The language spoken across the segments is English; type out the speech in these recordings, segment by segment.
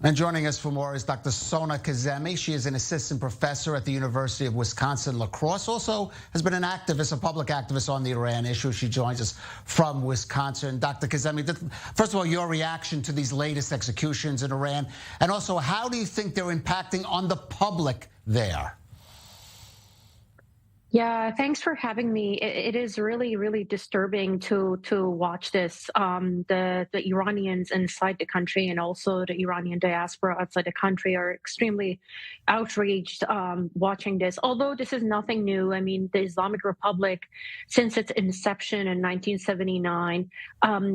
And joining us for more is Dr. Sona Kazemi. She is an assistant professor at the University of Wisconsin-La Crosse. Also has been an activist, a public activist on the Iran issue. She joins us from Wisconsin. Dr. Kazemi, first of all, your reaction to these latest executions in Iran, and also how do you think they're impacting on the public there? Yeah, thanks for having me. It is really, really disturbing to watch this. The Iranians inside the country and also the Iranian diaspora outside the country are extremely outraged watching this. Although this is nothing new. I mean, the Islamic Republic, since its inception in 1979,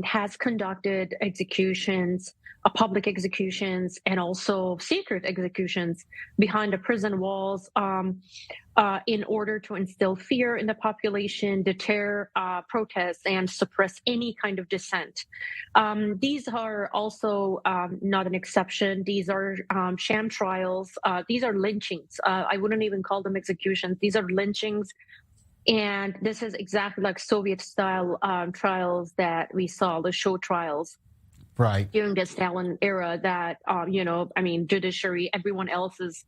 has conducted executions, public executions, and also secret executions behind the prison walls. In order to instill fear in the population, deter protests, and suppress any kind of dissent. These are also not an exception. These are sham trials. These are lynchings. I wouldn't even call them executions. These are lynchings. And this is exactly like Soviet-style trials that we saw, the show trials. Right. During the Stalin era that, judiciary, everyone else is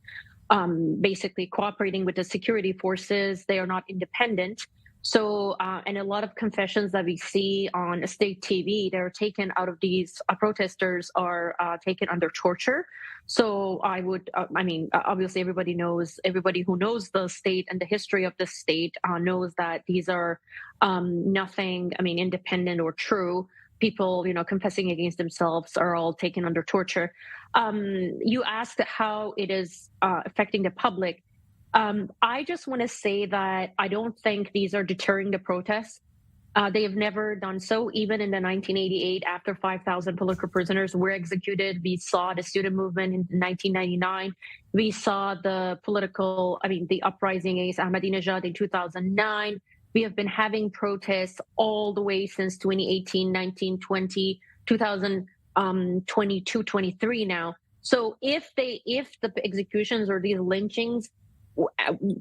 basically cooperating with the security forces. They are not independent. So, and a lot of confessions that we see on state TV, they're taken out of these protesters are taken under torture. So obviously everybody who knows the state and the history of the state knows that these are nothing, independent or true. People, confessing against themselves are all taken under torture. You asked how it is affecting the public. I just want to say that I don't think these are deterring the protests. They have never done so. Even in the 1988, after 5,000 political prisoners were executed, we saw the student movement in 1999. We saw the uprising against Ahmadinejad in 2009. We have been having protests all the way since 2018, 19, 20, 2022, 23 now. So if the executions or these lynchings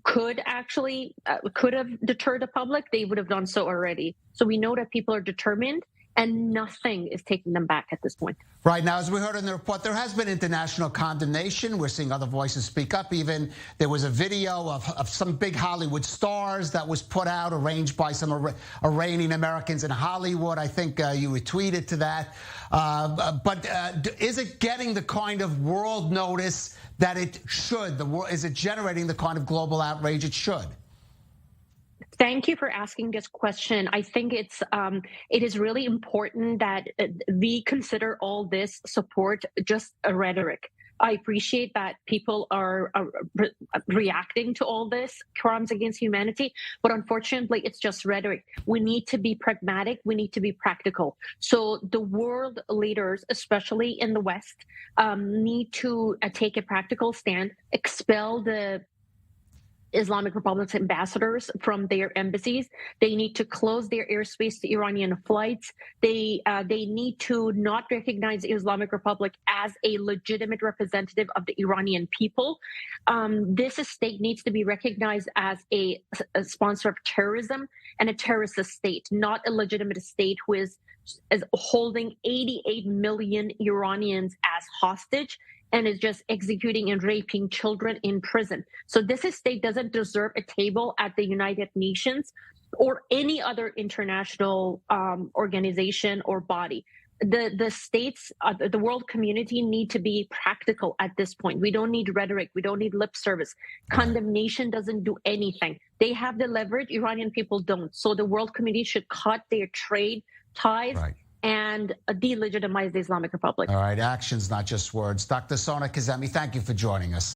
could have deterred the public, they would have done so already. So we know that people are determined, and nothing is taking them back at this point. Right. Now, as we heard in the report, there has been international condemnation. We're seeing other voices speak up. Even there was a video of some big Hollywood stars that was put out, arranged by some Iranian Americans in Hollywood. I think you retweeted to that. But is it getting the kind of world notice that it should? Is it generating the kind of global outrage it should? Thank you for asking this question. I think it is really important that we consider all this support just a rhetoric. I appreciate that people are reacting to all this crimes against humanity, but unfortunately, it's just rhetoric. We need to be pragmatic. We need to be practical. So the world leaders, especially in the West, need to take a practical stand, expel the Islamic Republic's ambassadors from their embassies. They need to close their airspace to Iranian flights. They need to not recognize the Islamic Republic as a legitimate representative of the Iranian people. This state needs to be recognized as a sponsor of terrorism and a terrorist state, not a legitimate state who is holding 88 million Iranians as hostage and is just executing and raping children in prison. So this state doesn't deserve a table at the United Nations or any other international organization or body. The states, the world community need to be practical at this point. We don't need rhetoric. We don't need lip service. Condemnation doesn't do anything. They have the leverage. Iranian people don't. So the world community should cut their trade ties. Right. And delegitimize the Islamic Republic. All right, actions, not just words. Dr. Sona Kazemi, thank you for joining us.